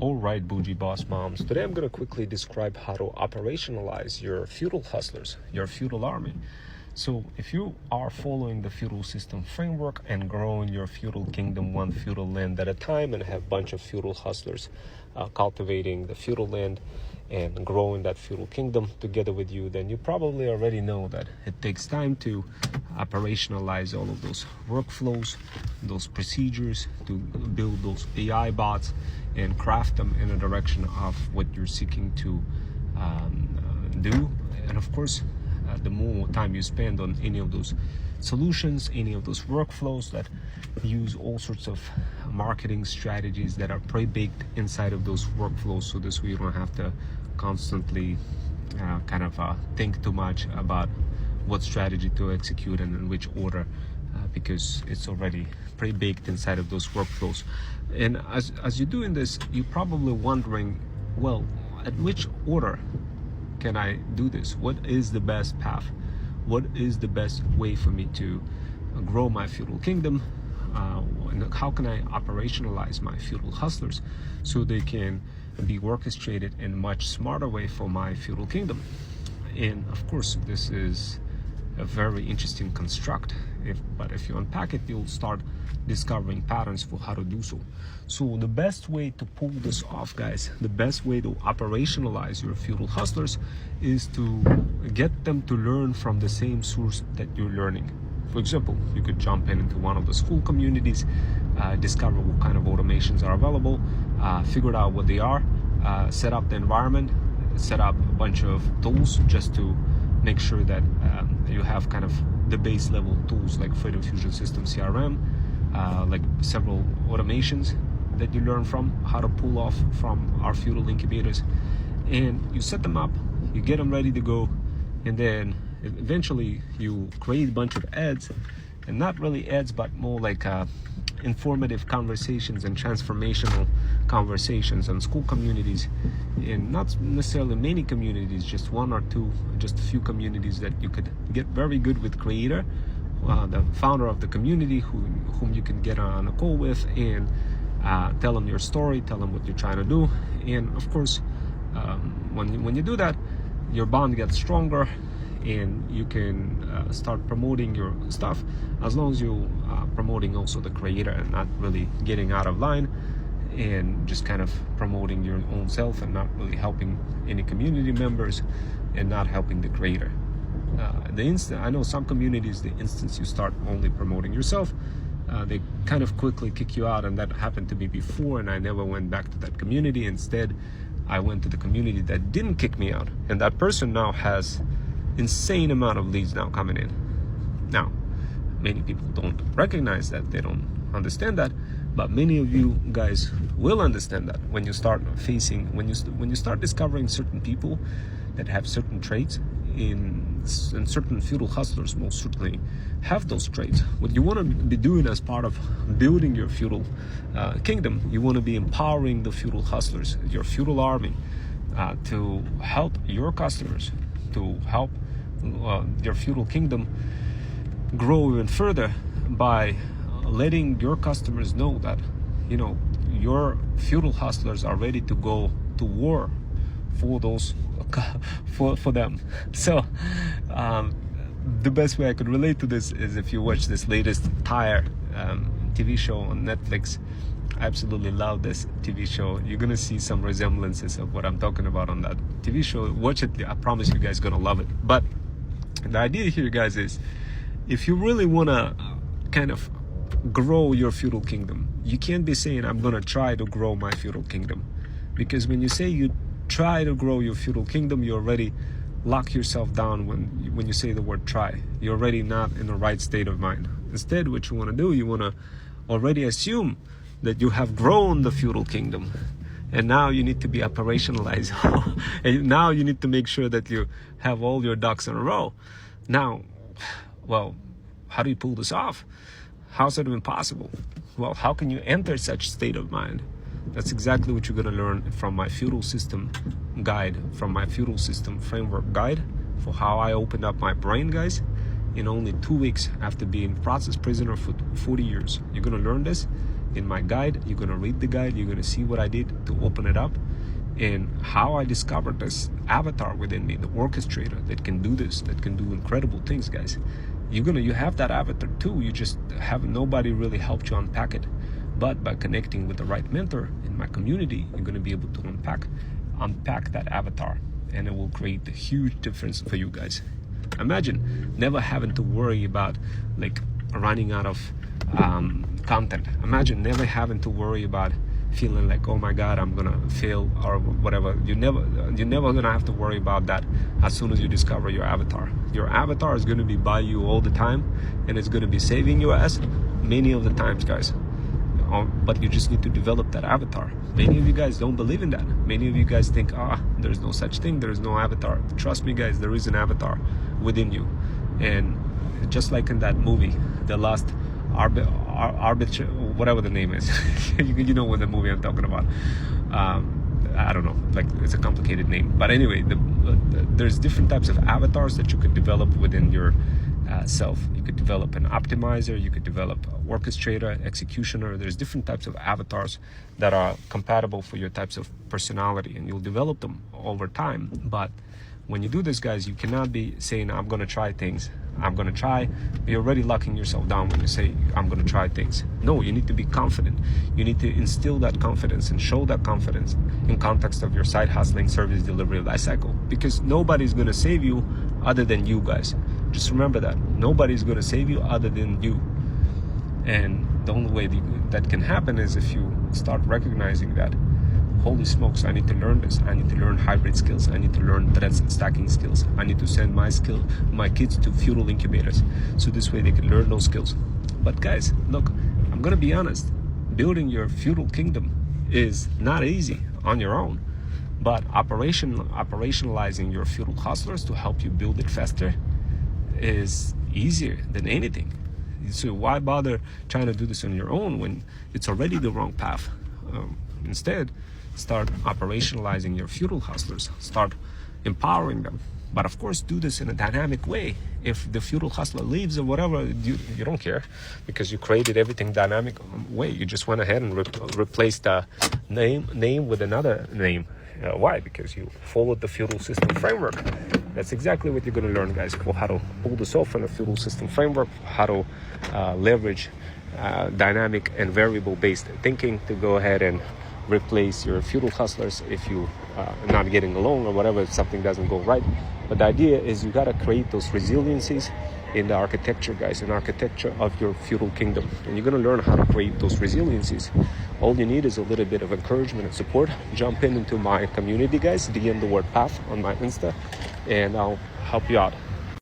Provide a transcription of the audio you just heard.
Alright, Bougie boss moms, today I'm going to quickly describe how to operationalize your feudal hustlers, your feudal army. So if you are following the feudal system framework and growing your feudal kingdom one feudal land at a time and have a bunch of feudal hustlers cultivating the feudal land and growing that feudal kingdom together with you, then you probably already know that it takes time to operationalize all of those workflows, those procedures, to build those AI bots and craft them in a direction of what you're seeking to do. And of course, the more time you spend on any of those solutions, any of those workflows that use all sorts of marketing strategies that are pre-baked inside of those workflows, so this way you don't have to constantly think too much about what strategy to execute and in which order, because it's already pre-baked inside of those workflows. And as you're doing this, you're probably wondering, well, at which order can I do this? What is the best path? What is the best way for me to grow my feudal kingdom? And how can I operationalize my feudal hustlers so they can be orchestrated in a much smarter way for my feudal kingdom? And of course, this is a very interesting construct, but if you unpack it, you'll start discovering patterns for how to do so. So the best way to pull this off, guys, the best way to operationalize your feudal hustlers is to get them to learn from the same source that you're learning. For example, you could jump into one of the school communities, discover what kind of automations are available, figure out what they are, set up the environment, set up a bunch of tools just to make sure that you have kind of the base level tools like Freedom Fusion System CRM, like several automations that you learn from how to pull off from our feudal incubators, and you set them up, you get them ready to go, and then eventually you create a bunch of ads, and not really ads but more like informative conversations and transformational conversations on school communities, and not necessarily many communities, just one or two, just a few communities that you could get very good with creator, the founder of the community, whom you can get on a call with and tell them your story, tell them what you're trying to do. And of course, when you do that, your bond gets stronger and you can start promoting your stuff, as long as you promoting also the creator and not really getting out of line and just kind of promoting your own self and not really helping any community members and not helping the creator. I know some communities, the instance you start only promoting yourself, they kind of quickly kick you out, and that happened to me before, and I never went back to that community. Instead, I went to the community that didn't kick me out, and that person now has insane amount of leads now coming in. Now, many people don't recognize that, they don't understand that, but many of you guys will understand that when you start when you start discovering certain people that have certain traits, and certain feudal hustlers most certainly have those traits. What you want to be doing as part of building your feudal kingdom, you want to be empowering the feudal hustlers, your feudal army, to help your customers, to help your feudal kingdom grow even further by letting your customers know that, you know, your feudal hustlers are ready to go to war for those for them. So the best way I could relate to this is if you watch this latest Tire TV show on Netflix. I absolutely love this TV show. You're gonna see some resemblances of what I'm talking about on that TV show. Watch it, I promise you guys gonna love it. But the idea here, guys, is if you really wanna kind of grow your feudal kingdom, you can't be saying I'm gonna try to grow my feudal kingdom, because when you say you try to grow your feudal kingdom, you already lock yourself down. When you say the word try, you're already not in the right state of mind. Instead, what you want to do, you want to already assume that you have grown the feudal kingdom, and now you need to be operationalized. And now you need to make sure that you have all your ducks in a row. Now, well, how do you pull this off? How's it even possible? Well, how can you enter such state of mind? That's exactly what you're going to learn from my feudal system guide, from my feudal system framework guide for how I opened up my brain, guys, in only 2 weeks after being process prisoner for 40 years. You're going to learn this in my guide. You're gonna read the guide. You're gonna see what I did to open it up and how I discovered this avatar within me, the orchestrator that can do this, that can do incredible things, guys. You have that avatar too. You just have nobody really helped you unpack it. But by connecting with the right mentor in my community, you're gonna be able to unpack that avatar, and it will create a huge difference for you guys. Imagine never having to worry about like running out of content. Imagine never having to worry about feeling like, oh my god, I'm gonna fail or whatever. You're never gonna have to worry about that as soon as you discover your avatar. Your avatar is gonna be by you all the time, and it's gonna be saving your ass many of the times, guys. But you just need to develop that avatar. Many of you guys don't believe in that. Many of you guys think, there's no such thing, there's no avatar. Trust me, guys, there is an avatar within you. And just like in that movie, The Last Arbiter, whatever the name is, you know what the movie I'm talking about. I don't know, like it's a complicated name. But anyway, there's different types of avatars that you could develop within your self. You could develop an optimizer, you could develop an orchestrator, executioner. There's different types of avatars that are compatible for your types of personality, and you'll develop them over time. But when you do this, guys, you cannot be saying, I'm going to try things. I'm going to try. You're already locking yourself down when you say, I'm going to try things. No, you need to be confident. You need to instill that confidence and show that confidence in context of your side hustling, service delivery lifecycle, because nobody's going to save you other than you, guys. Just remember that. Nobody's going to save you other than you. And the only way that can happen is if you start recognizing that, holy smokes, I need to learn this. I need to learn hybrid skills. I need to learn threads and stacking skills. I need to send my kids to Feudal incubators, so this way they can learn those skills. But guys, look, I'm gonna be honest. Building your Feudal kingdom is not easy on your own, but operationalizing your Feudal hustlers to help you build it faster is easier than anything. So why bother trying to do this on your own when it's already the wrong path? Instead, start operationalizing your Feudal hustlers. Start empowering them. But of course, do this in a dynamic way. If the Feudal hustler leaves or whatever, you don't care, because you created everything dynamic way. You just went ahead and replaced the name with another name. Why? Because you followed the Feudal system framework. That's exactly what you're going to learn, guys. How to pull this off in a Feudal system framework, how to leverage dynamic and variable-based thinking to go ahead and replace your Feudal hustlers if you are not getting along or whatever, if something doesn't go right. But the idea is you got to create those resiliencies in the architecture, guys, in architecture of your Feudal kingdom. And you're going to learn how to create those resiliencies. All you need is a little bit of encouragement and support. Jump into my community, guys. DM the word path on my Insta, and I'll help you out.